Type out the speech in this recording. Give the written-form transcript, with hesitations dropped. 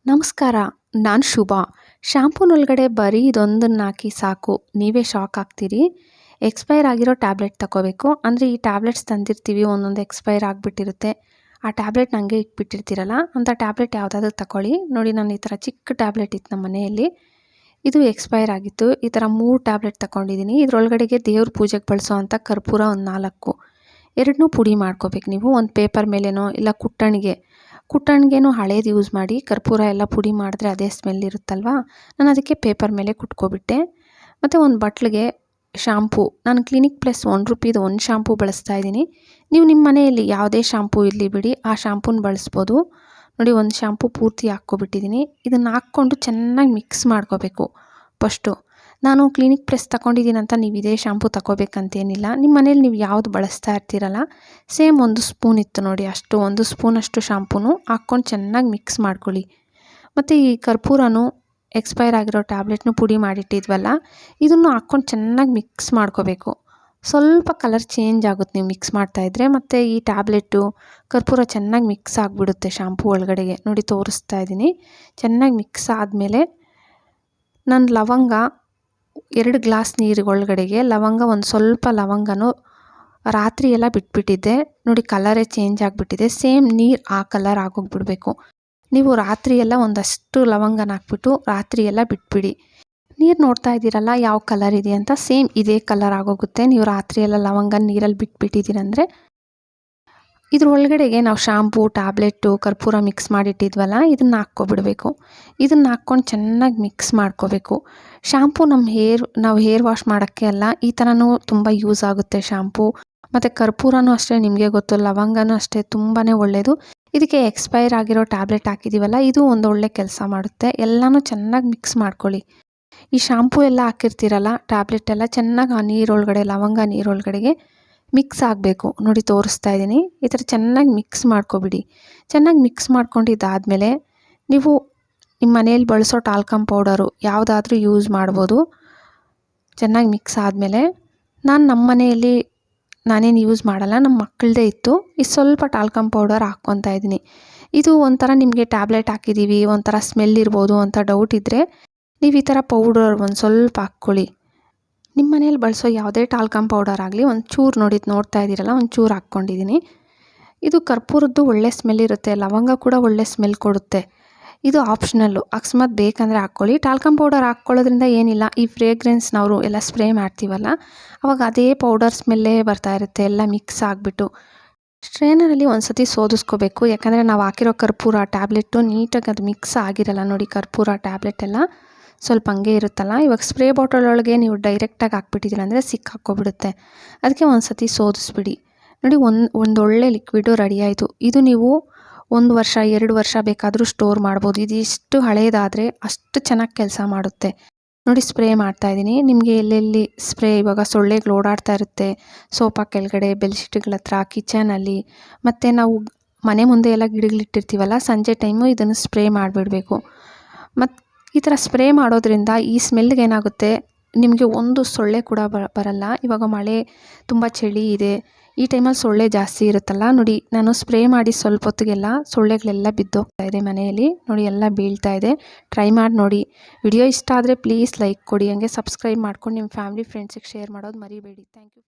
ನಮಸ್ಕಾರ, ನಾನು ಶುಭಾ. ಶ್ಯಾಂಪೂನೊಳಗಡೆ ಬರೀ ಇದೊಂದನ್ನು ಹಾಕಿ ಸಾಕು, ನೀವೇ ಶಾಕ್ ಆಗ್ತೀರಿ. ಎಕ್ಸ್ಪೈರ್ ಆಗಿರೋ ಟ್ಯಾಬ್ಲೆಟ್ ತಗೋಬೇಕು. ಅಂದರೆ ಈ ಟ್ಯಾಬ್ಲೆಟ್ಸ್ ತಂದಿರ್ತೀವಿ, ಒಂದೊಂದು ಎಕ್ಸ್ಪೈರ್ ಆಗಿಬಿಟ್ಟಿರುತ್ತೆ. ಆ ಟ್ಯಾಬ್ಲೆಟ್ ನನಗೆ ಇಟ್ಬಿಟ್ಟಿರ್ತೀರಲ್ಲ, ಅಂಥ ಟ್ಯಾಬ್ಲೆಟ್ ಯಾವುದಾದ್ರೂ ತಗೊಳ್ಳಿ. ನೋಡಿ, ನಾನು ಈ ಥರ ಚಿಕ್ಕ ಟ್ಯಾಬ್ಲೆಟ್ ಇತ್ತು ನಮ್ಮ ಮನೆಯಲ್ಲಿ, ಇದು ಎಕ್ಸ್ಪೈರ್ ಆಗಿತ್ತು. ಈ ಥರ 3 ಟ್ಯಾಬ್ಲೆಟ್ ತಗೊಂಡಿದ್ದೀನಿ. ಇದರೊಳಗಡೆಗೆ ದೇವ್ರ ಪೂಜೆಗೆ ಬಳಸೋ ಅಂಥ ಕರ್ಪೂರ ಒಂದು 4, ಎರಡನ್ನೂ ಪುಡಿ ಮಾಡ್ಕೋಬೇಕು. ನೀವು ಒಂದು ಪೇಪರ್ ಮೇಲೇನೋ ಇಲ್ಲ ಕುಟ್ಟಣಿಗೆನೂ ಹಳೇದು ಯೂಸ್ ಮಾಡಿ. ಕರ್ಪೂರ ಎಲ್ಲ ಪುಡಿ ಮಾಡಿದ್ರೆ ಅದೇ ಸ್ಮೆಲ್ ಇರುತ್ತಲ್ವ. ನಾನು ಅದಕ್ಕೆ ಪೇಪರ್ ಮೇಲೆ ಕುಟ್ಕೊಬಿಟ್ಟೆ. ಮತ್ತು ಒಂದು ಬಟ್ಲಿಗೆ ಶಾಂಪೂ, ನಾನು ಕ್ಲಿನಿಕ್ ಪ್ಲಸ್ ₹1 ಒಂದು ಶಾಂಪೂ ಬಳಸ್ತಾ ಇದ್ದೀನಿ. ನೀವು ನಿಮ್ಮ ಮನೆಯಲ್ಲಿ ಯಾವುದೇ ಶಾಂಪೂ ಇರಲಿ ಬಿಡಿ, ಆ ಶಾಂಪೂನ ಬಳಸ್ಬೋದು. ನೋಡಿ, ಒಂದು ಶಾಂಪೂ ಪೂರ್ತಿ ಹಾಕ್ಕೊಬಿಟ್ಟಿದ್ದೀನಿ. ಇದನ್ನು ಹಾಕ್ಕೊಂಡು ಚೆನ್ನಾಗಿ ಮಿಕ್ಸ್ ಮಾಡ್ಕೋಬೇಕು. ಫಸ್ಟು ನಾನು ಕ್ಲಿನಿಕ್ ಪ್ಲಸ್ ತಗೊಂಡಿದ್ದೀನಿ ಅಂತ ನೀವು ಇದೇ ಶಾಂಪೂ ತಗೋಬೇಕಂತೇನಿಲ್ಲ. ನಿಮ್ಮ ಮನೇಲಿ ನೀವು ಯಾವುದು ಬಳಸ್ತಾ ಇರ್ತೀರಲ್ಲ, ಸೇಮ್ 1 ಸ್ಪೂನ್ ಇತ್ತು ನೋಡಿ, ಅಷ್ಟು 1 ಸ್ಪೂನಷ್ಟು ಶಾಂಪೂನು ಹಾಕ್ಕೊಂಡು ಚೆನ್ನಾಗಿ ಮಿಕ್ಸ್ ಮಾಡ್ಕೊಳ್ಳಿ. ಮತ್ತು ಈ ಕರ್ಪೂರನೂ ಎಕ್ಸ್ಪೈರ್ ಆಗಿರೋ ಟ್ಯಾಬ್ಲೆಟ್ನು ಪುಡಿ ಮಾಡಿಟ್ಟಿದ್ವಲ್ಲ, ಇದನ್ನು ಹಾಕ್ಕೊಂಡು ಚೆನ್ನಾಗಿ ಮಿಕ್ಸ್ ಮಾಡ್ಕೋಬೇಕು. ಸ್ವಲ್ಪ ಕಲರ್ ಚೇಂಜ್ ಆಗುತ್ತೆ ನೀವು ಮಿಕ್ಸ್ ಮಾಡ್ತಾಯಿದ್ರೆ. ಮತ್ತು ಈ ಟ್ಯಾಬ್ಲೆಟು ಕರ್ಪೂರ ಚೆನ್ನಾಗಿ ಮಿಕ್ಸ್ ಆಗಿಬಿಡುತ್ತೆ ಶಾಂಪೂ ಒಳಗಡೆಗೆ. ನೋಡಿ, ತೋರಿಸ್ತಾ ಇದ್ದೀನಿ. ಚೆನ್ನಾಗಿ ಮಿಕ್ಸ್ ಆದಮೇಲೆ ನಾನು ಲವಂಗ 2 ಗ್ಲಾಸ್ ನೀರಿಗೊಳಗಡೆಗೆ ಒಂದು ಸ್ವಲ್ಪ ಲವಂಗನೂ ರಾತ್ರಿ ಎಲ್ಲ ಬಿಟ್ಬಿಟ್ಟಿದ್ದೆ. ನೋಡಿ, ಕಲರೇ ಚೇಂಜ್ ಆಗಿಬಿಟ್ಟಿದೆ. ಸೇಮ್ ನೀರು ಆ ಕಲರ್ ಆಗೋಗ್ಬಿಡ್ಬೇಕು. ನೀವು ರಾತ್ರಿ ಎಲ್ಲ ಒಂದಷ್ಟು ಲವಂಗನ ಹಾಕ್ಬಿಟ್ಟು ರಾತ್ರಿ ಎಲ್ಲ ಬಿಟ್ಬಿಡಿ. ನೀರು ನೋಡ್ತಾ ಇದ್ದೀರಲ್ಲ ಯಾವ ಕಲರ್ ಇದೆ ಅಂತ, ಸೇಮ್ ಇದೇ ಕಲರ್ ಆಗೋಗುತ್ತೆ. ನೀವು ರಾತ್ರಿ ಎಲ್ಲ ಲವಂಗ ನೀರಲ್ಲಿ ಬಿಟ್ಬಿಟ್ಟಿದ್ದೀರಂದರೆ. ಇದ್ರ ಒಳಗಡೆಗೆ ನಾವು ಶಾಂಪೂ, ಟ್ಯಾಬ್ಲೆಟ್ಟು, ಕರ್ಪೂರ ಮಿಕ್ಸ್ ಮಾಡಿಟ್ಟಿದ್ವಲ್ಲ, ಇದನ್ನು ಹಾಕ್ಕೊಬಿಡ್ಬೇಕು. ಇದನ್ನು ಹಾಕ್ಕೊಂಡು ಚೆನ್ನಾಗಿ ಮಿಕ್ಸ್ ಮಾಡ್ಕೋಬೇಕು. ಶಾಂಪೂ ನಾವು ಹೇರ್ ವಾಶ್ ಮಾಡೋಕ್ಕೆ ಅಲ್ಲ, ಈ ಥರನೂ ತುಂಬ ಯೂಸ್ ಆಗುತ್ತೆ ಶಾಂಪೂ. ಮತ್ತು ಕರ್ಪೂರನೂ ಅಷ್ಟೇ, ನಿಮಗೆ ಗೊತ್ತು, ಲವಂಗನೂ ಅಷ್ಟೇ ತುಂಬಾ ಒಳ್ಳೆಯದು. ಇದಕ್ಕೆ ಎಕ್ಸ್ಪೈರ್ ಆಗಿರೋ ಟ್ಯಾಬ್ಲೆಟ್ ಹಾಕಿದ್ದೀವಲ್ಲ, ಇದು ಒಂದು ಒಳ್ಳೆ ಕೆಲಸ ಮಾಡುತ್ತೆ. ಎಲ್ಲನೂ ಚೆನ್ನಾಗಿ ಮಿಕ್ಸ್ ಮಾಡ್ಕೊಳ್ಳಿ. ಈ ಶಾಂಪೂ ಎಲ್ಲ ಹಾಕಿರ್ತೀರಲ್ಲ, ಟ್ಯಾಬ್ಲೆಟ್ ಎಲ್ಲ ಚೆನ್ನಾಗಿ ಆ ನೀರೊಳಗಡೆ, ಲವಂಗ ನೀರೊಳಗಡೆಗೆ ಮಿಕ್ಸ್ ಆಗಬೇಕು. ನೋಡಿ, ತೋರಿಸ್ತಾ ಇದ್ದೀನಿ. ಈ ಥರ ಚೆನ್ನಾಗಿ ಮಿಕ್ಸ್ ಮಾಡ್ಕೊಬಿಡಿ. ಚೆನ್ನಾಗಿ ಮಿಕ್ಸ್ ಮಾಡ್ಕೊಂಡಿದ್ದಾದಮೇಲೆ ನೀವು ನಿಮ್ಮ ಮನೇಲಿ ಬಳಸೋ ಟಾಲ್ಕಮ್ ಪೌಡರು ಯಾವುದಾದ್ರೂ ಯೂಸ್ ಮಾಡ್ಬೋದು. ಚೆನ್ನಾಗಿ ಮಿಕ್ಸ್ ಆದಮೇಲೆ ನಮ್ಮ ಮನೆಯಲ್ಲಿ ನಾನೇನು ಯೂಸ್ ಮಾಡಲ್ಲ, ನಮ್ಮ ಮಕ್ಕಳದೇ ಇತ್ತು. ಇದು ಸ್ವಲ್ಪ ಟಾಲ್ಕಮ್ ಪೌಡರ್ ಹಾಕ್ಕೊತಾ ಇದ್ದೀನಿ. ಇದು ಒಂಥರ ನಿಮಗೆ ಟ್ಯಾಬ್ಲೆಟ್ ಹಾಕಿದ್ದೀವಿ, ಒಂಥರ ಸ್ಮೆಲ್ ಇರ್ಬೋದು ಅಂತ ಡೌಟ್ ಇದ್ದರೆ ನೀವು ಈ ಥರ ಪೌಡರ್ ಒಂದು ಸ್ವಲ್ಪ ಹಾಕ್ಕೊಳ್ಳಿ. ನಿಮ್ಮ ಮನೇಲಿ ಬಳಸೋ ಯಾವುದೇ ಟಾಲ್ಕಮ್ ಪೌಡರ್ ಆಗಲಿ ಒಂಚೂರು ನೋಡ್ತಾ ಇದ್ದೀರಲ್ಲ, ಒಂಚೂರು ಹಾಕ್ಕೊಂಡಿದ್ದೀನಿ. ಇದು ಕರ್ಪೂರದ್ದು ಒಳ್ಳೆ ಸ್ಮೆಲ್ ಇರುತ್ತೆ, ಲವಂಗ ಕೂಡ ಒಳ್ಳೆ ಸ್ಮೆಲ್ ಕೊಡುತ್ತೆ. ಇದು ಆಪ್ಷನಲ್ಲು, ಅಕಸ್ಮಾತ್ ಬೇಕಂದರೆ ಹಾಕ್ಕೊಳ್ಳಿ. ಟಾಲ್ಕಮ್ ಪೌಡರ್ ಹಾಕ್ಕೊಳ್ಳೋದ್ರಿಂದ ಏನಿಲ್ಲ, ಈ ಫ್ರೇಗ್ರೆನ್ಸ್ ನಾವು ಎಲ್ಲ ಸ್ಪ್ರೇ ಮಾಡ್ತೀವಲ್ಲ, ಅವಾಗ ಅದೇ ಪೌಡರ್ ಸ್ಮೆಲ್ಲೇ ಬರ್ತಾ ಇರುತ್ತೆ, ಎಲ್ಲ ಮಿಕ್ಸ್ ಆಗಿಬಿಟ್ಟು. ಸ್ಟ್ರೇನರಲ್ಲಿ ಒಂದು ಸತಿ ಸೋದಿಸ್ಕೋಬೇಕು. ಯಾಕಂದರೆ ನಾವು ಹಾಕಿರೋ ಕರ್ಪೂರ ಟ್ಯಾಬ್ಲೆಟು ನೀಟಾಗಿ ಅದು ಮಿಕ್ಸ್ ಆಗಿರಲ್ಲ. ನೋಡಿ, ಕರ್ಪೂರ ಟ್ಯಾಬ್ಲೆಟ್ ಎಲ್ಲ ಸ್ವಲ್ಪ ಹಂಗೆ ಇರುತ್ತಲ್ಲ. ಇವಾಗ ಸ್ಪ್ರೇ ಬಾಟಲ್ ಒಳಗೆ ನೀವು ಡೈರೆಕ್ಟಾಗಿ ಹಾಕ್ಬಿಟ್ಟಿದ್ದೀರ ಅಂದರೆ ಸಿಕ್ಕಾಕ್ಕೊಬಿಡುತ್ತೆ. ಅದಕ್ಕೆ ಒಂದು ಸತಿ ಸೋದಿಸ್ಬಿಡಿ. ನೋಡಿ, ಒಂದು ಒಳ್ಳೆ ಲಿಕ್ವಿಡು ರೆಡಿ ಆಯಿತು. ಇದು ನೀವು 1 ವರ್ಷ 2 ವರ್ಷ ಬೇಕಾದರೂ ಸ್ಟೋರ್ ಮಾಡ್ಬೋದು. ಇದು ಎಷ್ಟು ಹಳೇದಾದರೆ ಅಷ್ಟು ಚೆನ್ನಾಗಿ ಕೆಲಸ ಮಾಡುತ್ತೆ. ನೋಡಿ, ಸ್ಪ್ರೇ ಮಾಡ್ತಾಯಿದ್ದೀನಿ. ನಿಮಗೆ ಎಲ್ಲೆಲ್ಲಿ ಸ್ಪ್ರೇ, ಇವಾಗ ಸೊಳ್ಳೆಗಳು ಓಡಾಡ್ತಾ ಇರುತ್ತೆ ಸೋಫಾ ಕೆಳಗಡೆ, ಬೆಡ್ಶೀಟ್ಗಳ ಹತ್ರ, ಕಿಚನಲ್ಲಿ, ಮತ್ತು ನಾವು ಮನೆ ಮುಂದೆ ಎಲ್ಲ ಗಿಡಗಳಿಟ್ಟಿರ್ತೀವಲ್ಲ, ಸಂಜೆ ಟೈಮು ಇದನ್ನು ಸ್ಪ್ರೇ ಮಾಡಿಬಿಡಬೇಕು. ಮತ್ತು ಈ ಥರ ಸ್ಪ್ರೇ ಮಾಡೋದ್ರಿಂದ ಈ ಸ್ಮೆಲ್ಗೆ ಏನಾಗುತ್ತೆ, ನಿಮಗೆ ಒಂದು ಸೊಳ್ಳೆ ಕೂಡ ಬರಲ್ಲ. ಇವಾಗ ಮಳೆ, ತುಂಬ ಚಳಿ ಇದೆ, ಈ ಟೈಮಲ್ಲಿ ಸೊಳ್ಳೆ ಜಾಸ್ತಿ ಇರುತ್ತಲ್ಲ. ನೋಡಿ, ನಾನು ಸ್ಪ್ರೇ ಮಾಡಿ ಸ್ವಲ್ಪ ಹೊತ್ತಿಗೆಲ್ಲ ಸೊಳ್ಳೆಗಳೆಲ್ಲ ಬಿದ್ದೋಗ್ತಾ ಇದೆ ಮನೆಯಲ್ಲಿ. ನೋಡಿ, ಎಲ್ಲ ಬೀಳ್ತಾ ಇದೆ. ಟ್ರೈ ಮಾಡಿ ನೋಡಿ. ವಿಡಿಯೋ ಇಷ್ಟ ಆದರೆ ಪ್ಲೀಸ್ ಲೈಕ್ ಕೊಡಿ. ಹಂಗೆ ಸಬ್ಸ್ಕ್ರೈಬ್ ಮಾಡ್ಕೊಂಡು ನಿಮ್ಮ ಫ್ಯಾಮಿಲಿ ಫ್ರೆಂಡ್ಸಿಗೆ ಶೇರ್ ಮಾಡೋದು ಮರಿಬೇಡಿ. Thank you.